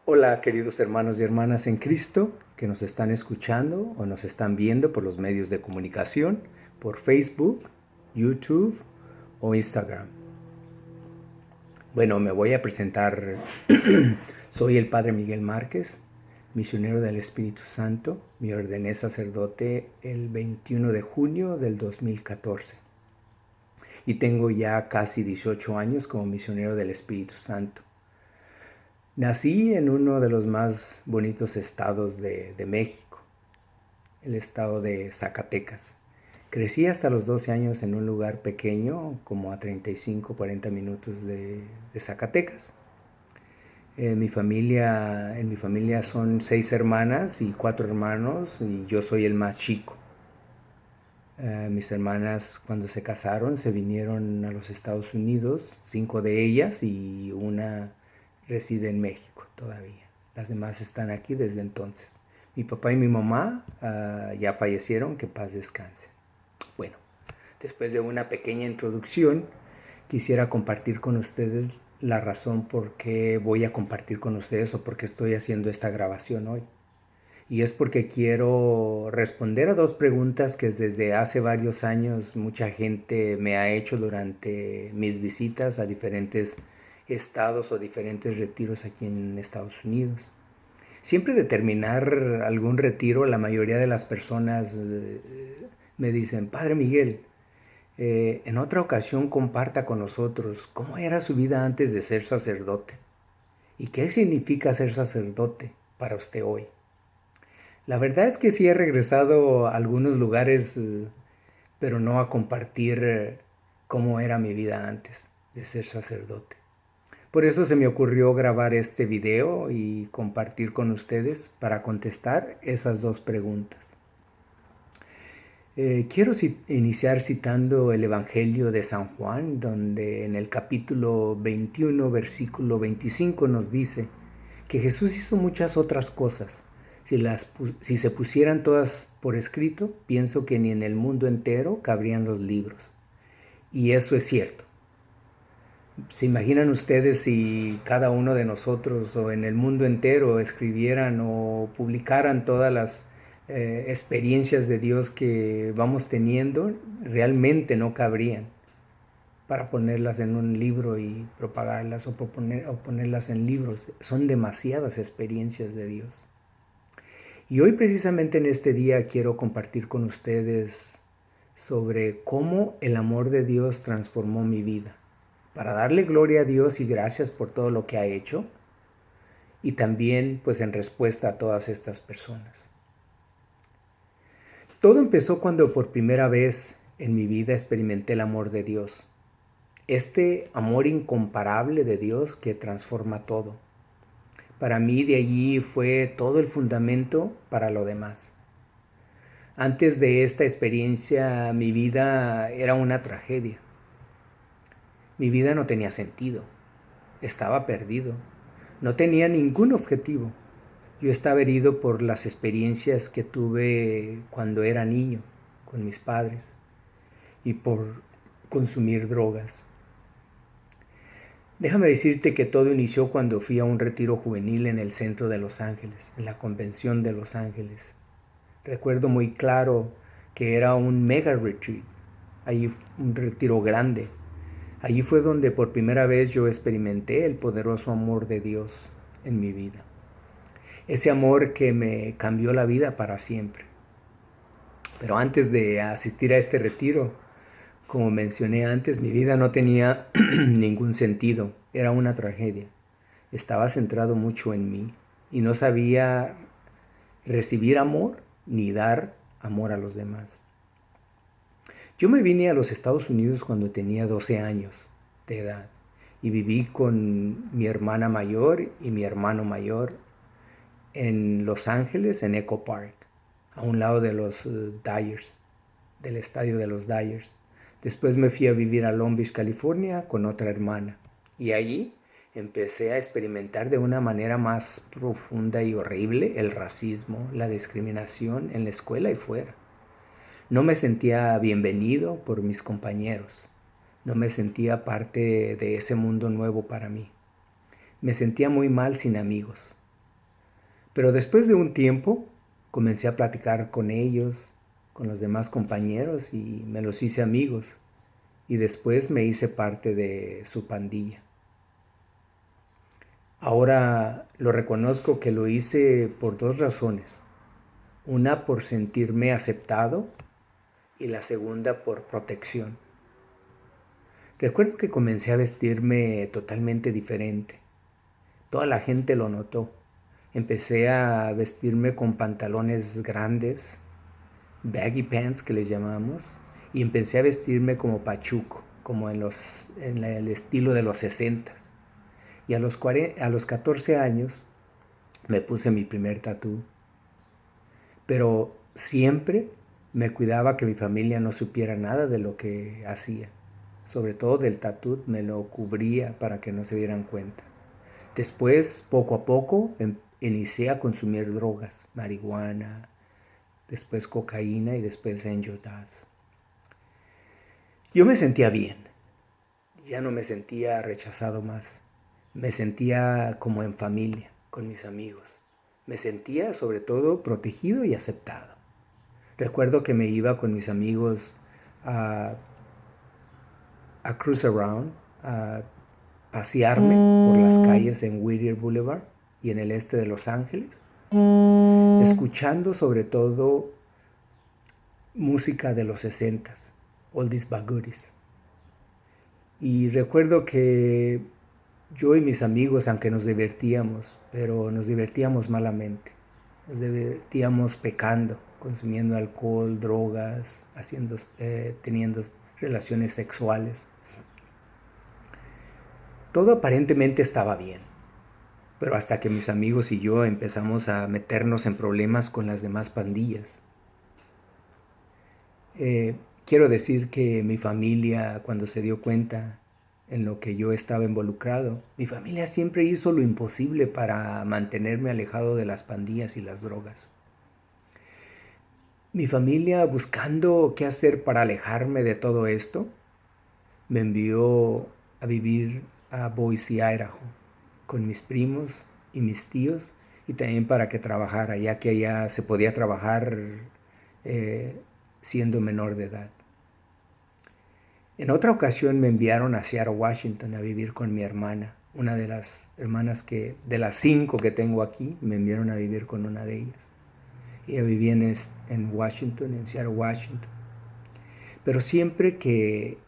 Hola, queridos hermanos y hermanas en Cristo que nos están escuchando o nos están viendo por los medios de comunicación, por Facebook, YouTube o Instagram. Bueno, me voy a presentar. Soy el Padre Miguel Márquez, misionero del Espíritu Santo. Me ordené sacerdote el 21 de junio del 2014 y tengo ya casi 18 años como misionero del Espíritu Santo. Nací en uno de los más bonitos estados de México, el estado de Zacatecas. Crecí hasta los 12 años en un lugar pequeño, como a 35, 40 minutos de Zacatecas. En mi familia son 6 hermanas y 4 hermanos y yo soy el más chico. Mis hermanas cuando se casaron se vinieron a los Estados Unidos, 5 de ellas y una reside en México todavía. Las demás están aquí desde entonces. Mi papá y mi mamá ya fallecieron, que paz descanse. Bueno, después de una pequeña introducción, quisiera compartir con ustedes la razón por qué voy a compartir con ustedes o por qué estoy haciendo esta grabación hoy. Y es porque quiero responder a 2 preguntas que desde hace varios años mucha gente me ha hecho durante mis visitas a diferentes estados o diferentes retiros aquí en Estados Unidos. Siempre de terminar algún retiro, la mayoría de las personas me dicen: Padre Miguel, en otra ocasión comparta con nosotros cómo era su vida antes de ser sacerdote y qué significa ser sacerdote para usted hoy. La verdad es que sí he regresado a algunos lugares, pero no a compartir cómo era mi vida antes de ser sacerdote. Por eso se me ocurrió grabar este video y compartir con ustedes para contestar esas 2 preguntas. Quiero iniciar citando el Evangelio de San Juan, donde en el capítulo 21, versículo 25 nos dice que Jesús hizo muchas otras cosas. Si se pusieran todas por escrito, pienso que ni en el mundo entero cabrían los libros. Y eso es cierto. ¿Se imaginan ustedes si cada uno de nosotros o en el mundo entero escribieran o publicaran todas las experiencias de Dios que vamos teniendo? Realmente no cabrían para ponerlas en un libro y propagarlas o ponerlas en libros. Son demasiadas experiencias de Dios. Y hoy precisamente en este día quiero compartir con ustedes sobre cómo el amor de Dios transformó mi vida, para darle gloria a Dios y gracias por todo lo que ha hecho, y también pues en respuesta a todas estas personas. Todo empezó cuando por primera vez en mi vida experimenté el amor de Dios, este amor incomparable de Dios que transforma todo. Para mí de allí fue todo el fundamento para lo demás. Antes de esta experiencia mi vida era una tragedia. Mi vida no tenía sentido. Estaba perdido. No tenía ningún objetivo. Yo estaba herido por las experiencias que tuve cuando era niño con mis padres y por consumir drogas. Déjame decirte que todo inició cuando fui a un retiro juvenil en el centro de Los Ángeles, en la Convención de Los Ángeles. Recuerdo muy claro que era un mega retreat, ahí un retiro grande. Allí fue donde por primera vez yo experimenté el poderoso amor de Dios en mi vida. Ese amor que me cambió la vida para siempre. Pero antes de asistir a este retiro, como mencioné antes, mi vida no tenía ningún sentido. Era una tragedia. Estaba centrado mucho en mí y no sabía recibir amor ni dar amor a los demás. Yo me vine a los Estados Unidos cuando tenía 12 años de edad y viví con mi hermana mayor y mi hermano mayor en Los Ángeles, en Echo Park, a un lado de los Dyers, del estadio de los Dyers. Después me fui a vivir a Long Beach, California, con otra hermana. Y allí empecé a experimentar de una manera más profunda y horrible el racismo, la discriminación en la escuela y fuera. No me sentía bienvenido por mis compañeros. No me sentía parte de ese mundo nuevo para mí. Me sentía muy mal sin amigos. Pero después de un tiempo comencé a platicar con ellos, con los demás compañeros y me los hice amigos. Y después me hice parte de su pandilla. Ahora lo reconozco que lo hice por dos razones. Una por sentirme aceptado y la segunda por protección. Recuerdo que comencé a vestirme totalmente diferente. Toda la gente lo notó. Empecé a vestirme con pantalones grandes, baggy pants que les llamamos, y empecé a vestirme como pachuco, como en el estilo de los 60. Y a los 14 años me puse mi primer tatú. Pero siempre me cuidaba que mi familia no supiera nada de lo que hacía. Sobre todo del tatú, me lo cubría para que no se dieran cuenta. Después, poco a poco, inicié a consumir drogas, marihuana, después cocaína y después angel dust. Yo me sentía bien, ya no me sentía rechazado más. Me sentía como en familia, con mis amigos. Me sentía sobre todo protegido y aceptado. Recuerdo que me iba con mis amigos a cruise around, a pasearme por las calles en Whittier Boulevard y en el este de Los Ángeles, escuchando sobre todo música de los 60s, oldies but goodies. Y recuerdo que yo y mis amigos, aunque nos divertíamos, pero nos divertíamos malamente. Nos divertíamos pecando, consumiendo alcohol, drogas, teniendo relaciones sexuales. Todo aparentemente estaba bien, pero hasta que mis amigos y yo empezamos a meternos en problemas con las demás pandillas. Quiero decir que mi familia, cuando se dio cuenta en lo que yo estaba involucrado, mi familia siempre hizo lo imposible para mantenerme alejado de las pandillas y las drogas. Mi familia, buscando qué hacer para alejarme de todo esto, me envió a vivir a Boise, Idaho, con mis primos y mis tíos, y también para que trabajara, ya que allá se podía trabajar siendo menor de edad. En otra ocasión me enviaron a Seattle, Washington, a vivir con mi hermana. Una de las hermanas de las 5 que tengo aquí, me enviaron a vivir con una de ellas. Ella vivía en Washington, en Seattle, Washington. Pero siempre que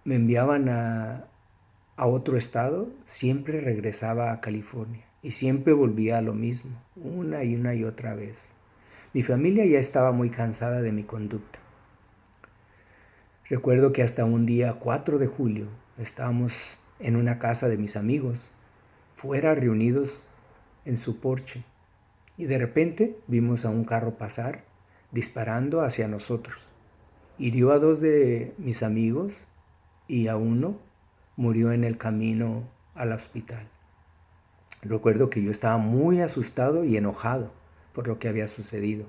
me enviaban a otro estado, siempre regresaba a California. Y siempre volvía a lo mismo, una y otra vez. Mi familia ya estaba muy cansada de mi conducta. Recuerdo que hasta un día 4 de julio estábamos en una casa de mis amigos, fuera reunidos en su porche, y de repente vimos a un carro pasar disparando hacia nosotros. Hirió a 2 de mis amigos y a uno murió en el camino al hospital. Recuerdo que yo estaba muy asustado y enojado por lo que había sucedido,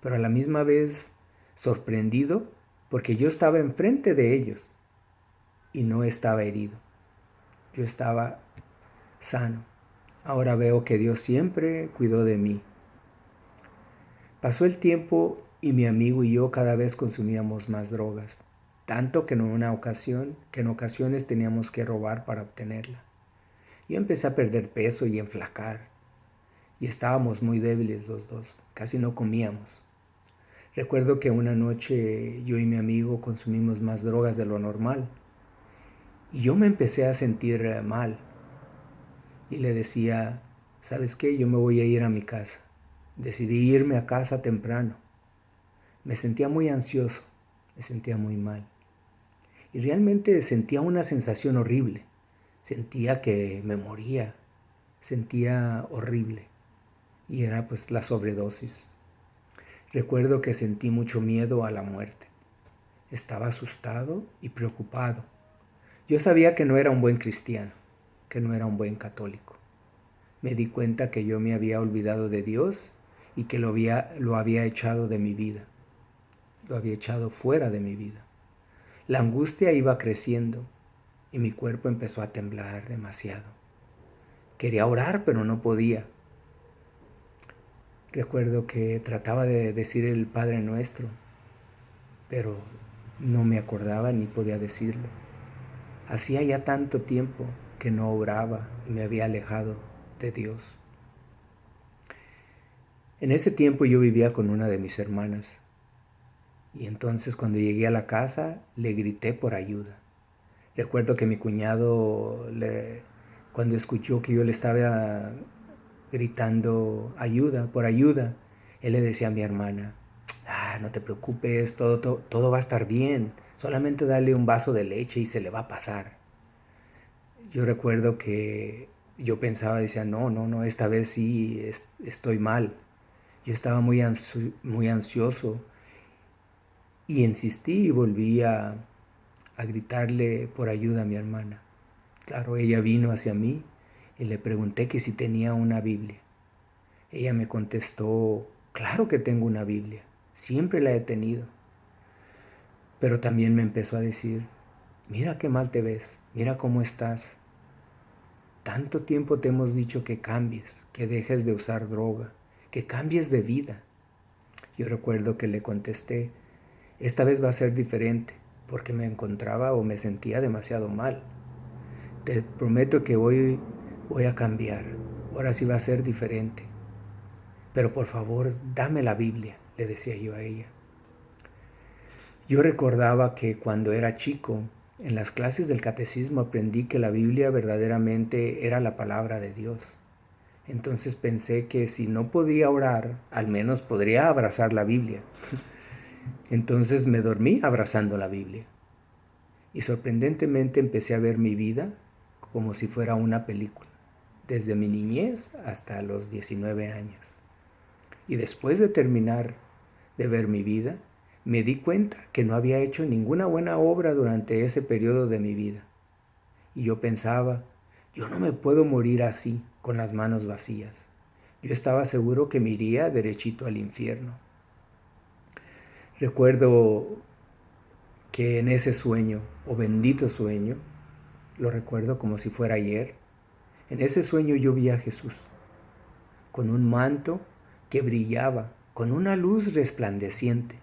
pero a la misma vez sorprendido porque yo estaba enfrente de ellos y no estaba herido. Yo estaba sano. Ahora veo que Dios siempre cuidó de mí. Pasó el tiempo y mi amigo y yo cada vez consumíamos más drogas, tanto que en ocasiones teníamos que robar para obtenerla. Yo empecé a perder peso y enflacar, y estábamos muy débiles los dos, casi no comíamos. Recuerdo que una noche yo y mi amigo consumimos más drogas de lo normal, y yo me empecé a sentir mal, y le decía, ¿sabes qué? Yo me voy a ir a mi casa. Decidí irme a casa temprano. Me sentía muy ansioso, me sentía muy mal. Y realmente sentía una sensación horrible. Sentía que me moría, sentía horrible. Y era pues la sobredosis. Recuerdo que sentí mucho miedo a la muerte. Estaba asustado y preocupado. Yo sabía que no era un buen cristiano, que no era un buen católico. Me di cuenta que yo me había olvidado de Dios y que lo había echado de mi vida. Lo había echado fuera de mi vida. La angustia iba creciendo y mi cuerpo empezó a temblar demasiado. Quería orar, pero no podía. Recuerdo que trataba de decir el Padre Nuestro, pero no me acordaba ni podía decirlo. Hacía ya tanto tiempo que no oraba y me había alejado de Dios. En ese tiempo yo vivía con una de mis hermanas y entonces cuando llegué a la casa le grité por ayuda. Recuerdo que mi cuñado, cuando escuchó que yo le estaba gritando por ayuda, él le decía a mi hermana, no te preocupes, todo va a estar bien, solamente dale un vaso de leche y se le va a pasar. Yo recuerdo que yo pensaba, decía, no, esta vez sí estoy mal. Yo estaba muy ansioso y insistí y volví a gritarle por ayuda a mi hermana. Claro, ella vino hacia mí y le pregunté que si tenía una Biblia. Ella me contestó, claro que tengo una Biblia, siempre la he tenido. Pero también me empezó a decir, mira qué mal te ves, mira cómo estás. Tanto tiempo te hemos dicho que cambies, que dejes de usar droga, que cambies de vida. Yo recuerdo que le contesté, esta vez va a ser diferente, porque me encontraba o me sentía demasiado mal. Te prometo que hoy voy a cambiar, ahora sí va a ser diferente. Pero por favor, dame la Biblia, le decía yo a ella. Yo recordaba que cuando era chico, en las clases del catecismo aprendí que la Biblia verdaderamente era la palabra de Dios. Entonces pensé que si no podía orar, al menos podría abrazar la Biblia. Entonces me dormí abrazando la Biblia. Y sorprendentemente empecé a ver mi vida como si fuera una película, desde mi niñez hasta los 19 años. Y después de terminar de ver mi vida, me di cuenta que no había hecho ninguna buena obra durante ese periodo de mi vida. Y yo pensaba, yo no me puedo morir así, con las manos vacías. Yo estaba seguro que me iría derechito al infierno. Recuerdo que en ese sueño, o bendito sueño, lo recuerdo como si fuera ayer, en ese sueño yo vi a Jesús, con un manto que brillaba, con una luz resplandeciente,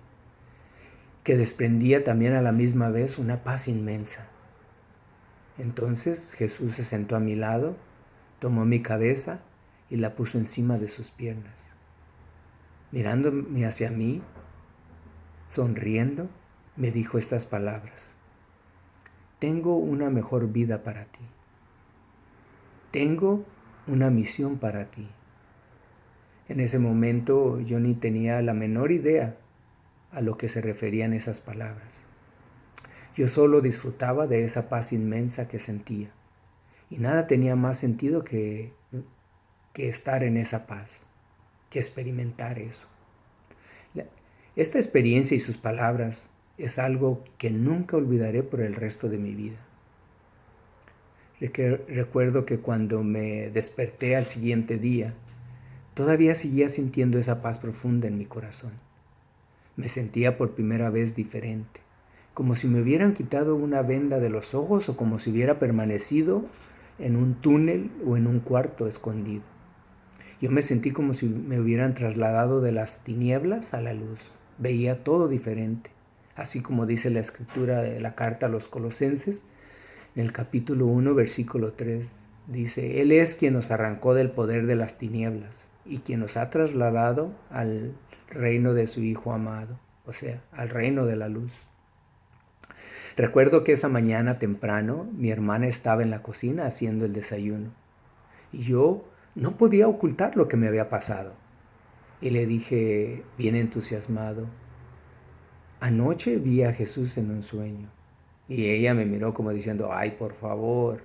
que desprendía también a la misma vez una paz inmensa. Entonces Jesús se sentó a mi lado, tomó mi cabeza y la puso encima de sus piernas. Mirándome hacia mí, sonriendo, me dijo estas palabras. Tengo una mejor vida para ti. Tengo una misión para ti. En ese momento yo ni tenía la menor idea a lo que se referían esas palabras. Yo solo disfrutaba de esa paz inmensa que sentía. Y nada tenía más sentido que estar en esa paz, que experimentar eso. Esta experiencia y sus palabras es algo que nunca olvidaré por el resto de mi vida. Recuerdo que cuando me desperté al siguiente día, todavía seguía sintiendo esa paz profunda en mi corazón. Me sentía por primera vez diferente, como si me hubieran quitado una venda de los ojos o como si hubiera permanecido en un túnel o en un cuarto escondido. Yo me sentí como si me hubieran trasladado de las tinieblas a la luz. Veía todo diferente, así como dice la escritura de la carta a los Colosenses, en el capítulo 1, versículo 3, dice, Él es quien nos arrancó del poder de las tinieblas y quien nos ha trasladado al reino de su Hijo amado, o sea, al reino de la luz. Recuerdo que esa mañana temprano mi hermana estaba en la cocina haciendo el desayuno y yo no podía ocultar lo que me había pasado. Y le dije, bien entusiasmado, anoche vi a Jesús en un sueño. Y ella me miró como diciendo, ay, por favor.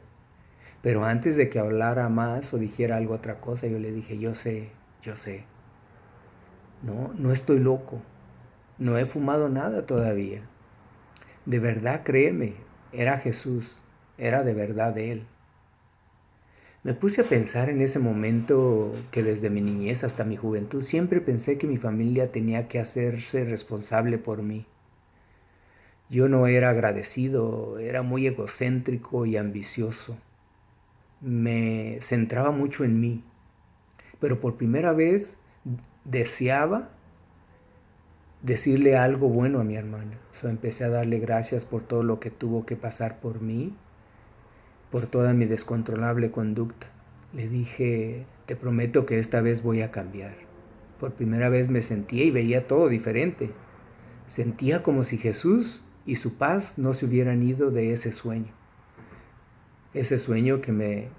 Pero antes de que hablara más o dijera algo otra cosa, yo le dije, yo sé. No estoy loco. No he fumado nada todavía. De verdad, créeme, era Jesús. Era de verdad Él. Me puse a pensar en ese momento que desde mi niñez hasta mi juventud siempre pensé que mi familia tenía que hacerse responsable por mí. Yo no era agradecido, era muy egocéntrico y ambicioso. Me centraba mucho en mí, pero por primera vez deseaba decirle algo bueno a mi hermana. Empecé a darle gracias por todo lo que tuvo que pasar por mí, por toda mi descontrolable conducta. Le dije, te prometo que esta vez voy a cambiar. Por primera vez me sentía y veía todo diferente. Sentía como si Jesús y su paz no se hubieran ido de ese sueño. Ese sueño que me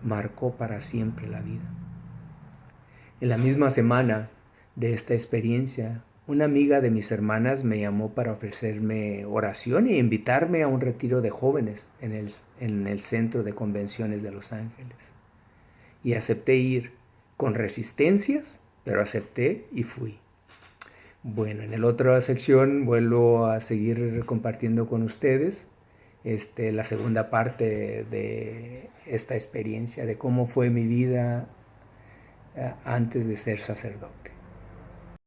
marcó para siempre la vida. En la misma semana de esta experiencia, una amiga de mis hermanas me llamó para ofrecerme oración e invitarme a un retiro de jóvenes en el Centro de Convenciones de Los Ángeles. Y acepté ir con resistencias, pero acepté y fui. Bueno, en la otra sección vuelvo a seguir compartiendo con ustedes la segunda parte de esta experiencia, de cómo fue mi vida antes de ser sacerdote.